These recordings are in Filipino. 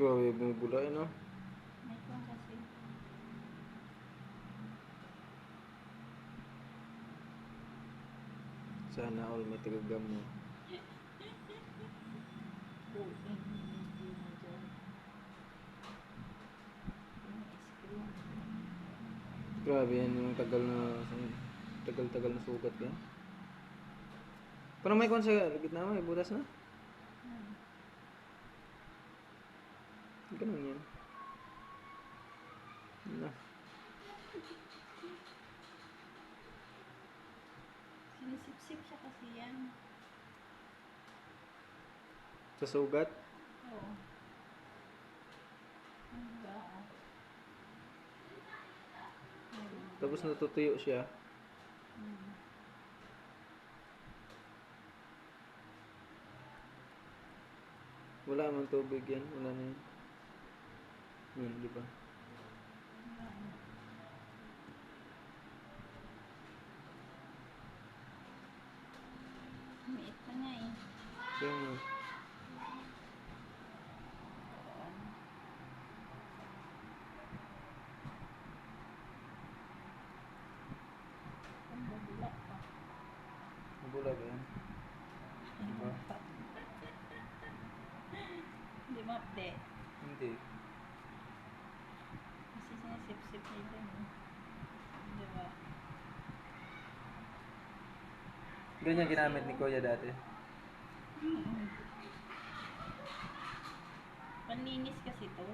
Grabe, bumubula eh, no? May kung kasi. Sana all may tagagam mo. Buking hindi mo dyan. Yung ice cream. Grabe yan yung tagal na sugat ka. Parang may kon sa gitna mo, may butas na. Ganun yan. Na. Sinisip-sip siya kasi yan. Sa sugat. Oo. Ang bao. Tapos natutuyo siya. Wala man tubig yan. Wala na yan. Di ba? Umiit pa nga eh. Kaya nga. Ang babula pa. Mabula ba yan? Diba? Hindi mo update. Hindi. Kasi sinisip-sip niya dyan eh. Diba? Ganyan ginamit ni Kuya dati. Panlinis kasi to.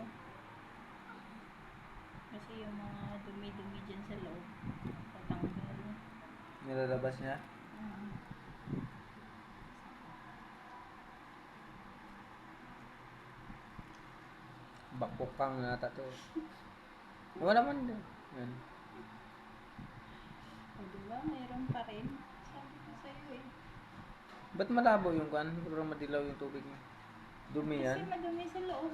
Kasi yung mga dumi-dumi dyan sa loob, patanggal. Nilalabas niya. Bakbukang nata to. Wala man din. Yan. O diba, mayroon pa rin. Sabi ko sa'yo eh. Ba't malabo yung kan? Parang madilaw yung tubig niya. Dumi yan. Kasi madumi sa loob.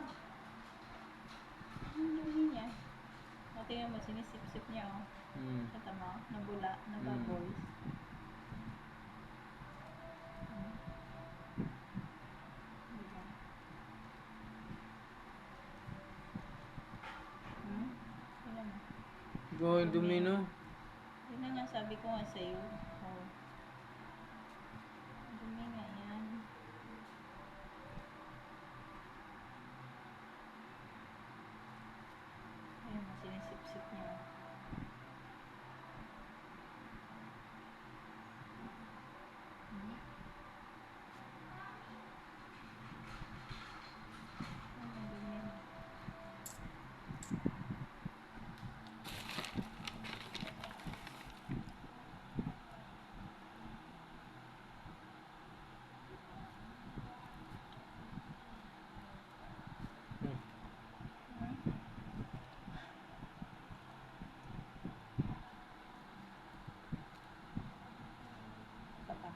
Ang dumi niya. O tingnan mo, sinisip-sip niya oh. Kata mo, nabula, nabubbles. Diba? Tingnan mo. Yung dumi no? Yun na nga sabi ko nga sa'yo. Oh. Dumi nga yan. Ayun, sinisip-sip niya. Ang dumi. Papa.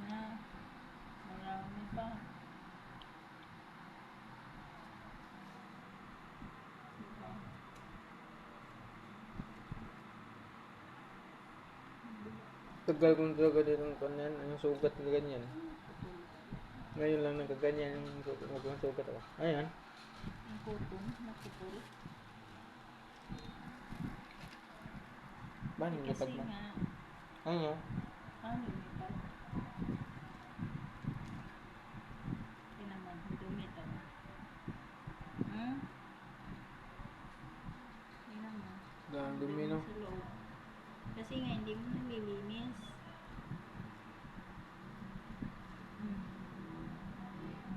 Na. Marami pa. Diba? Tagal kong talaga din ng kanyan. Yung sugat na ganyan. Ngayon lang nagkaganyan yung sugat ako. Ayan. Ang putong, nakupul. Paano Eh, yung kasi lapag mo? nga, Ano? ang lumipad. Hindi naman, dumi to. Hindi naman. Ang dumi no? Sa loob. Kasi nga, hindi mo nalilinis.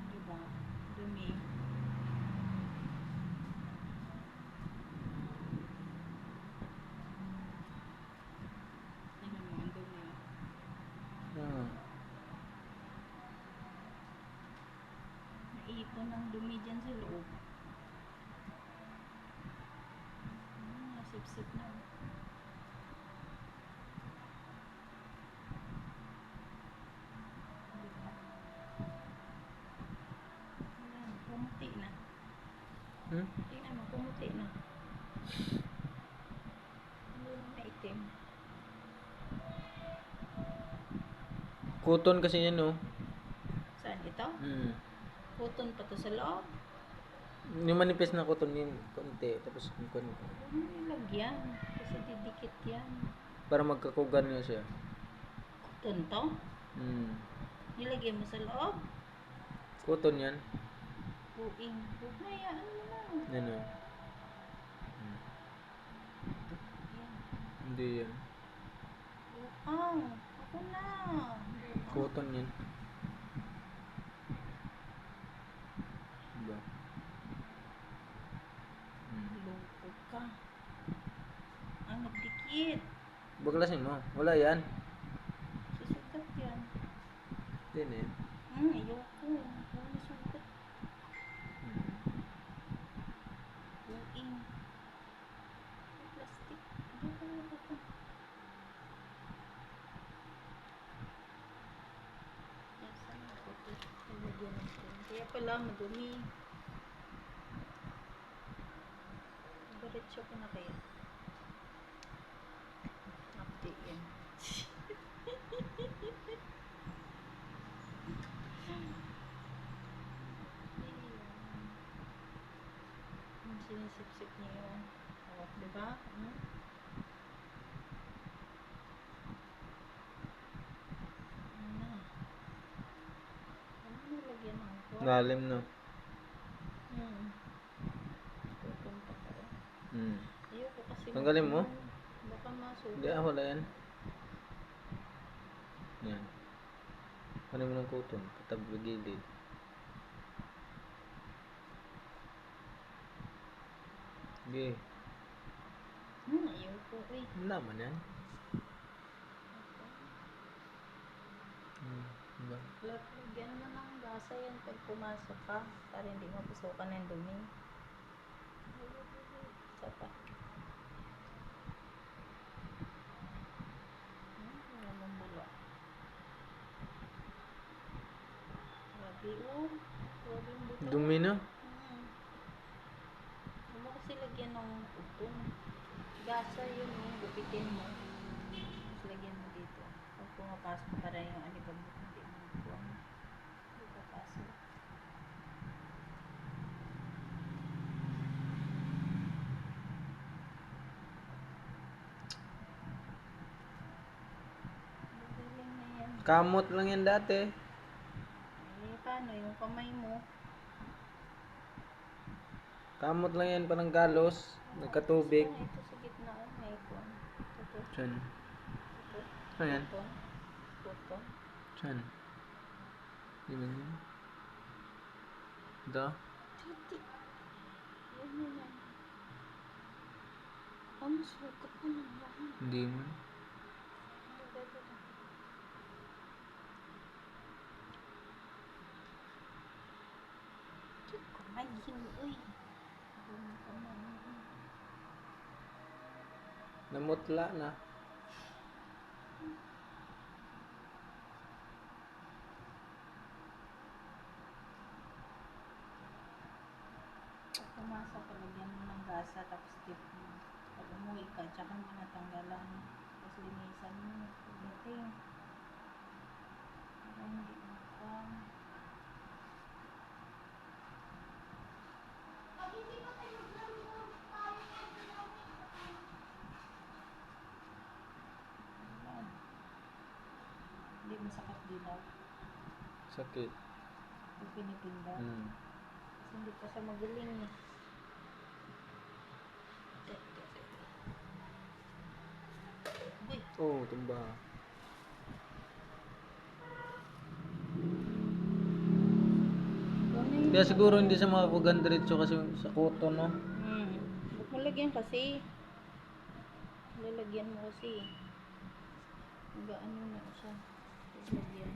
Diba? Dumi. Tingnan mo, ang dumi. Naipon ang dumi dyan sa loob. Nasip-sip na. Diba? Ayan, pumuti na. Tingnan mo, pumuti na. Hindi na itim. Cotton kasi yan, no? Saan ito? Cotton pa to sa loob. Yung manipis na cotton yung konti, tapos yung konti. Ano nilagyan? Kasi didikit yan. Para magkakugan nga siya. Cotton to? Nilagyan mo sa loob? Cotton yan. Buing. Huwag na yan. Ano na? Yan, no? Yan. Hindi yan. Buang. Ako na. Cotton yan. Diba? Loko ka. Ang nagdikit. Baklasin mo. Wala yan. Susukat yan. Hindi na yan. Ayoko. Wala sukat. Buing. Plastic. Hindi ko na ito. Yan, saan ako ito? Nilagyan natin. Kaya pala madumi. Diretso ko na kaya. Update yan. Ang sinisip-sip niya yun. O, diba? Ano na? Ano nilagyan ng kuwan? Lalim, no? Pupunta ka rin. Ayoko kasi Tanggalin mo? baka masugat. Hindi, wala yan. Yan. Ano mo ng cotton? Patabli gilid. Sige. Ayoko eh. Ano naman yan? Diba? Lagyan mo ng gasa yan pag pumasok ka para hindi mapasukan ng dumi. Isa pa. Wala mong bula. Grabe oh. Grabe yung buto. Dumi na? Huwag mo kasi lagyan ng utong. Gasa yun yung gupitin mo. Tapos lagyan mo dito. Pag pumapasok para yung alikabok hindi mo buwang. Hindi papasok. Magaling na yan. Kamot lang yan dati. Eh, paano yung kamay mo? Kamot lang yan, parang galos. Nagkatubig. Ito sa gitna. May ipon. Ito. Saan? Ito. Ano yan? Ipon. Ito. Saan? Di ba yun? Ito? Titi. Yan na yan. Ang sukat mo na yan. Hindi mo. Kamay yun, uy. Kamay. Namutla na. Pag pumasok ka, lagyan mo ng gasa, tapos dip mo. Pag umuwi ka, tsaka mo natanggalan. Tapos linisan mo. Ulitin. Para hindi mo ka. Ayan. Hindi masakit dilaw. Sakit. Pag pinipinda. Kasi hindi pa siya magaling eh. Uy, Oo, tumba. Kaya siguro hindi sa mga diretso kasi sa cotton, no? Huwag mo lagyan kasi. Lalagyan mo kasi. Gaano na siya. Lagyan.